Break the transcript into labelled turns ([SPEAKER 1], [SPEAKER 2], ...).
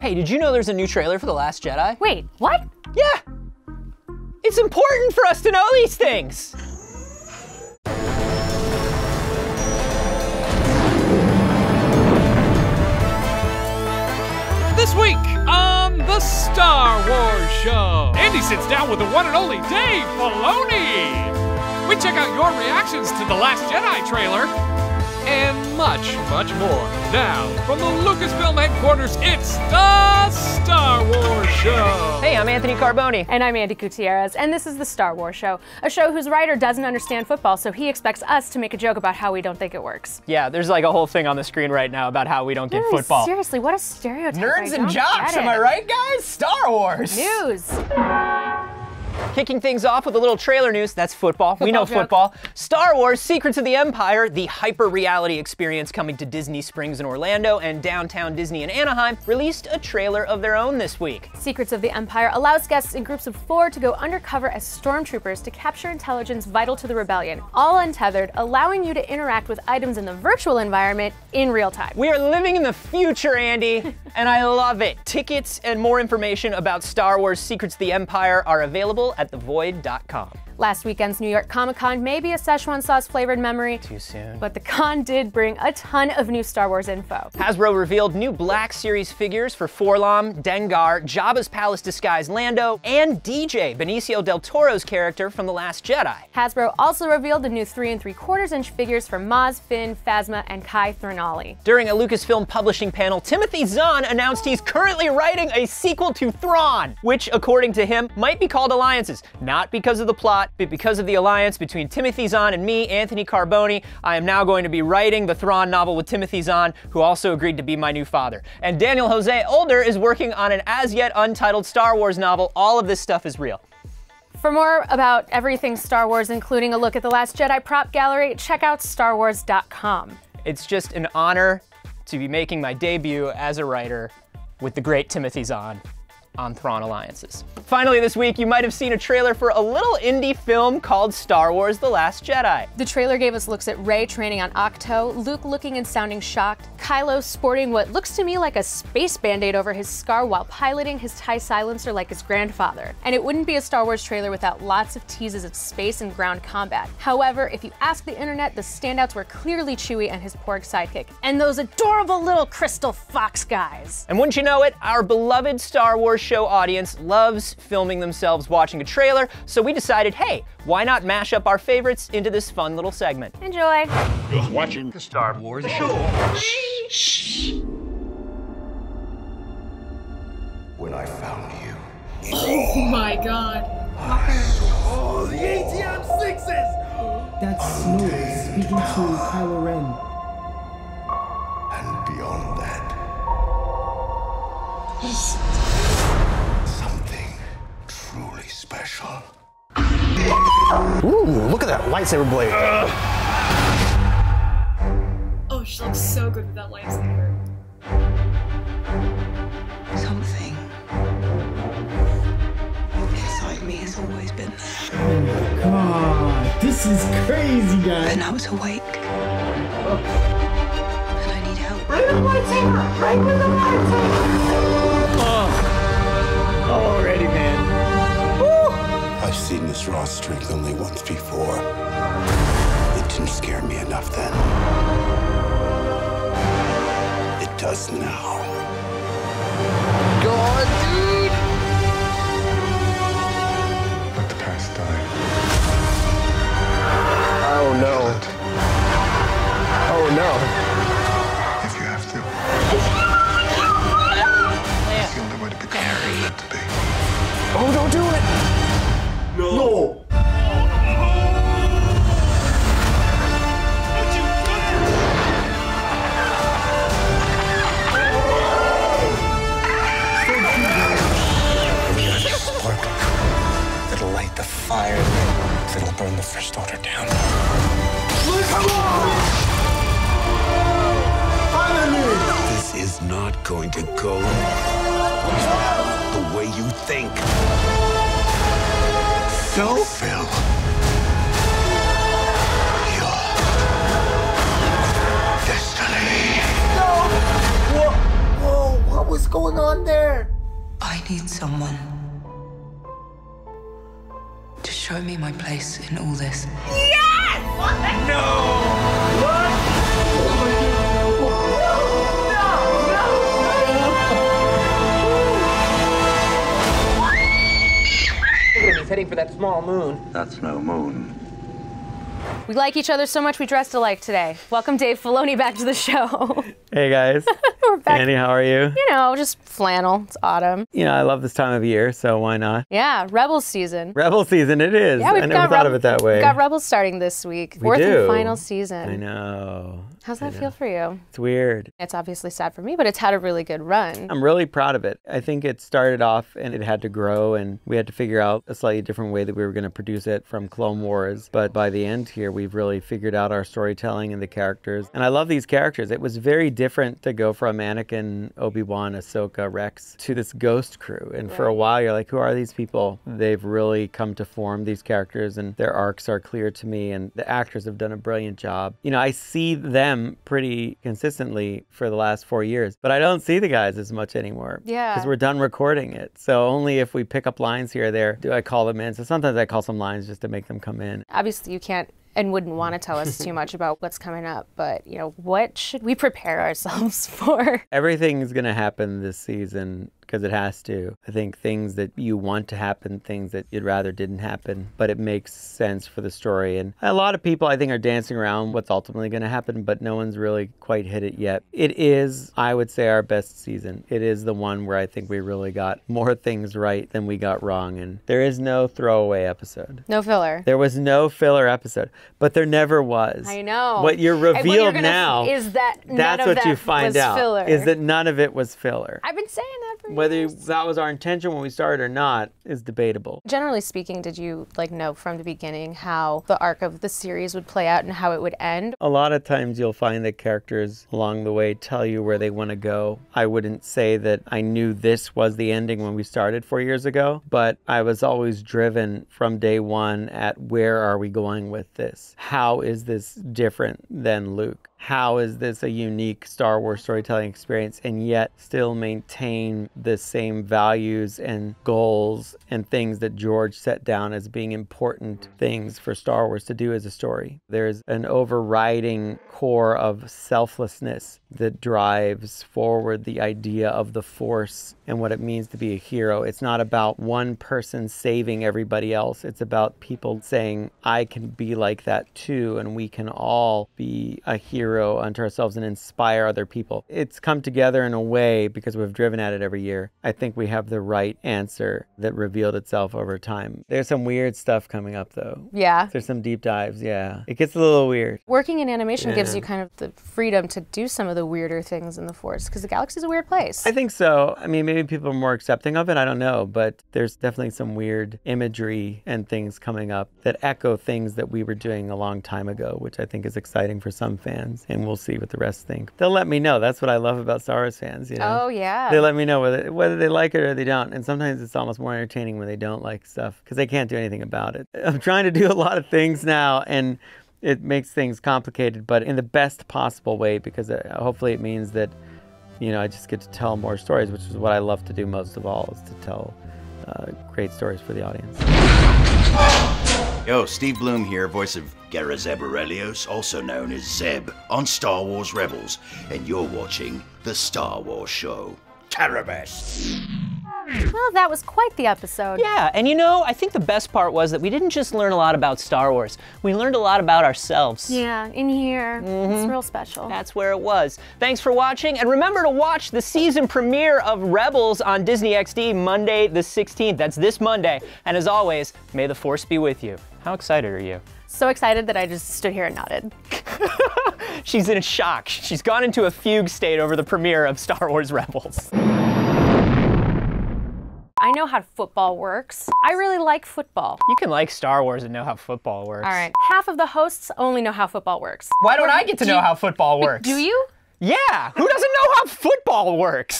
[SPEAKER 1] Hey, did you know there's a new trailer for The Last Jedi?
[SPEAKER 2] Wait, what?
[SPEAKER 1] Yeah! It's important for us to know these things!
[SPEAKER 3] This week on the Star Wars Show, Andy sits down with the one and only Dave Filoni. We check out your reactions to the Last Jedi trailer and much, much more. Now, from the Lucasfilm headquarters, it's the Star Wars Show.
[SPEAKER 1] Hey, I'm Anthony Carboni.
[SPEAKER 2] And I'm Andy Gutierrez, and this is the Star Wars Show, a show whose writer doesn't understand football, so he expects us to make a joke about how we don't think it works.
[SPEAKER 1] Yeah, there's like a whole thing on the screen right now about how we don't get football.
[SPEAKER 2] Seriously, what a stereotype.
[SPEAKER 1] Nerds and jocks, am I right, guys? Star Wars!
[SPEAKER 2] News!
[SPEAKER 1] Kicking things off with a little trailer news. That's football. We know football. Star Wars Secrets of the Empire, the hyper-reality experience coming to Disney Springs in Orlando and Downtown Disney in Anaheim, released a trailer of their own this week.
[SPEAKER 2] Secrets of the Empire allows guests in groups of 4 to go undercover as stormtroopers to capture intelligence vital to the rebellion, all untethered, allowing you to interact with items in the virtual environment in real time.
[SPEAKER 1] We are living in the future, Andy, and I love it. Tickets and more information about Star Wars Secrets of the Empire are available at thevoid.com.
[SPEAKER 2] Last weekend's New York Comic-Con may be a Szechuan sauce flavored memory.
[SPEAKER 1] Too soon.
[SPEAKER 2] But the con did bring a ton of new Star Wars info.
[SPEAKER 1] HASBRO revealed new Black Series figures for Forlom, Dengar, Jabba's Palace disguised Lando, and DJ, Benicio del Toro's character from The Last Jedi.
[SPEAKER 2] HASBRO also revealed the new 3 3/4-inch figures for Maz, Finn, Phasma, and Kai Threnali.
[SPEAKER 1] During a Lucasfilm publishing panel, Timothy Zahn announced he's currently writing a sequel to Thrawn, which, according to him, might be called Alliances. Not because of the plot, but because of the alliance between Timothy Zahn and me, Anthony Carboni. I am now going to be writing the Thrawn novel with Timothy Zahn, who also agreed to be my new father. And Daniel Jose Older is working on an as-yet untitled Star Wars novel. All of this stuff is real.
[SPEAKER 2] For more about everything Star Wars, including a look at the Last Jedi prop gallery, check out StarWars.com.
[SPEAKER 1] It's just an honor to be making my debut as a writer with the great Timothy Zahn on Thrawn Alliances. Finally this week, you might have seen a trailer for a little indie film called Star Wars: The Last Jedi.
[SPEAKER 2] The trailer gave us looks at Rey training on Ahch-To, Luke looking and sounding shocked, Kylo sporting what looks to me like a space band-aid over his scar while piloting his TIE silencer like his grandfather. And it wouldn't be a Star Wars trailer without lots of teases of space and ground combat. However, if you ask the internet, the standouts were clearly Chewie and his Porg sidekick, and those adorable little crystal fox guys.
[SPEAKER 1] And wouldn't you know it, our beloved Star Wars show audience loves filming themselves watching a trailer, so we decided, hey, why not mash up our favorites into this fun little segment?
[SPEAKER 2] Enjoy.
[SPEAKER 4] You're watching the Star Wars Show.
[SPEAKER 5] When I found you,
[SPEAKER 6] Oh my god.
[SPEAKER 5] oh, the ATM-6s!
[SPEAKER 7] That's Snow speaking to Kylo Ren.
[SPEAKER 5] And beyond that, something truly special.
[SPEAKER 8] Ooh, look at that lightsaber blade.
[SPEAKER 6] Oh, she looks so good with that lightsaber.
[SPEAKER 9] Something inside me has always been there.
[SPEAKER 7] Oh my god, this is crazy, guys.
[SPEAKER 9] And I was awake. And I need help.
[SPEAKER 1] Already, man.
[SPEAKER 5] I've seen this raw strength only once before. It didn't scare me enough then. It does now.
[SPEAKER 8] God, dude!
[SPEAKER 5] Let the past die.
[SPEAKER 8] Oh no. Oh no.
[SPEAKER 5] If you have to. It's the only way to become what you're meant to be.
[SPEAKER 8] Oh, don't do it!
[SPEAKER 5] No!
[SPEAKER 8] Spark that'll light the fire that'll burn the First Order down.
[SPEAKER 5] This is not going to go the way you think. Fulfill your destiny.
[SPEAKER 8] Whoa, what
[SPEAKER 10] What's going on there?
[SPEAKER 9] I need someone to show me my place in all this.
[SPEAKER 10] Yes! No! What?
[SPEAKER 11] He's heading for that small moon.
[SPEAKER 4] That's no moon.
[SPEAKER 2] We like each other so much we dressed alike today. Welcome Dave Filoni back to the show.
[SPEAKER 12] Hey guys.
[SPEAKER 2] We're back.
[SPEAKER 12] Andy, how are you?
[SPEAKER 2] You know, just flannel. It's autumn.
[SPEAKER 12] You know, I love this time of year, so why not?
[SPEAKER 2] Yeah, Rebels season.
[SPEAKER 12] Rebel season it is.
[SPEAKER 2] Yeah,
[SPEAKER 12] I never thought of it that way.
[SPEAKER 2] We've got Rebels starting this week. Fourth and final season.
[SPEAKER 12] I know.
[SPEAKER 2] How's that feel for you?
[SPEAKER 12] It's weird.
[SPEAKER 2] It's obviously sad for me, but it's had a really good run.
[SPEAKER 12] I'm really proud of it. I think it started off and it had to grow and we had to figure out a slightly different way that we were going to produce it from Clone Wars. But by the end here, we've really figured out our storytelling and the characters. And I love these characters. It was very different to go from Anakin, Obi-Wan, Ahsoka, Rex to this ghost crew. And for a while, you're like, who are these people? They've really come to form these characters and their arcs are clear to me. And the actors have done a brilliant job. You know, I see them pretty consistently for the last 4 years, but I don't see the guys as much anymore.
[SPEAKER 2] Yeah.
[SPEAKER 12] Because we're done recording it. So only if we pick up lines here or there do I call them in. So sometimes I call some lines just to make them come in.
[SPEAKER 2] Obviously you can't and wouldn't want to tell us too much about what's coming up, but you know, what should we prepare ourselves for?
[SPEAKER 12] Everything's going to happen this season because it has to. I think things that you want to happen, things that you'd rather didn't happen, but it makes sense for the story. And a lot of people, I think, are dancing around what's ultimately going to happen, but no one's really quite hit it yet. It is, I would say, our best season. It is the one where I think we really got more things right than we got wrong. And there is no throwaway episode.
[SPEAKER 2] No filler.
[SPEAKER 12] There was no filler episode, but there never was.
[SPEAKER 2] I know.
[SPEAKER 12] What you're revealed now
[SPEAKER 2] is that
[SPEAKER 12] that's what you find out
[SPEAKER 2] filler.
[SPEAKER 12] is that none of it was filler.
[SPEAKER 2] I've been saying that for
[SPEAKER 12] Whether
[SPEAKER 2] years.
[SPEAKER 12] that was our intention when we started or not is debatable.
[SPEAKER 2] Generally speaking, did you know from the beginning how the arc of the series would play out and how it would end?
[SPEAKER 12] A lot of times you'll find that characters along the way tell you where they want to go. I wouldn't say that I knew this was the ending when we started 4 years ago, but I was always driven from day one at where are we going with this? How is this different than Luke? How is this a unique Star Wars storytelling experience and yet still maintain the same values and goals and things that George set down as being important things for Star Wars to do as a story? There's an overriding core of selflessness that drives forward the idea of the Force and what it means to be a hero. It's not about one person saving everybody else. It's about people saying, I can be like that too, and we can all be a hero unto ourselves and inspire other people. It's come together in a way because we've driven at it every year. I think we have the right answer that revealed itself over time. There's some weird stuff coming up though.
[SPEAKER 2] Yeah.
[SPEAKER 12] There's some deep dives, yeah. It gets a little weird.
[SPEAKER 2] Working in animation gives you kind of the freedom to do some of the weirder things in the Force because the galaxy's a weird place.
[SPEAKER 12] I think so. I mean, maybe people are more accepting of it. I don't know. But there's definitely some weird imagery and things coming up that echo things that we were doing a long time ago, which I think is exciting for some fans. And we'll see what the rest think. They'll let me know. That's what I love about Star Wars fans, you know?
[SPEAKER 2] Oh, yeah.
[SPEAKER 12] They let me know whether they like it or they don't. And sometimes it's almost more entertaining when they don't like stuff because they can't do anything about it. I'm trying to do a lot of things now and it makes things complicated, but in the best possible way because hopefully it means that, you know, I just get to tell more stories, which is what I love to do most of all, is to tell great stories for the audience.
[SPEAKER 4] Yo, Steve Bloom here, voice of Gara Zeb Aurelios, also known as Zeb, on Star Wars Rebels, and you're watching The Star Wars Show. Carabest!
[SPEAKER 2] Well, that was quite the episode.
[SPEAKER 1] Yeah, and you know, I think the best part was that we didn't just learn a lot about Star Wars, we learned a lot about ourselves.
[SPEAKER 2] Yeah, in here. It's real special.
[SPEAKER 1] That's where it was. Thanks for watching, and remember to watch the season premiere of Rebels on Disney XD Monday the 16th. That's this Monday. And as always, may the Force be with you. How excited are you?
[SPEAKER 2] So excited that I just stood here and nodded.
[SPEAKER 1] She's in shock. She's gone into a fugue state over the premiere of Star Wars Rebels.
[SPEAKER 2] I know how football works. I really like football.
[SPEAKER 1] You can like Star Wars and know how football works.
[SPEAKER 2] All right. Half of the hosts only know how football works.
[SPEAKER 1] Why don't I get to know how football works?
[SPEAKER 2] Do you?
[SPEAKER 1] Yeah, who doesn't know how football works?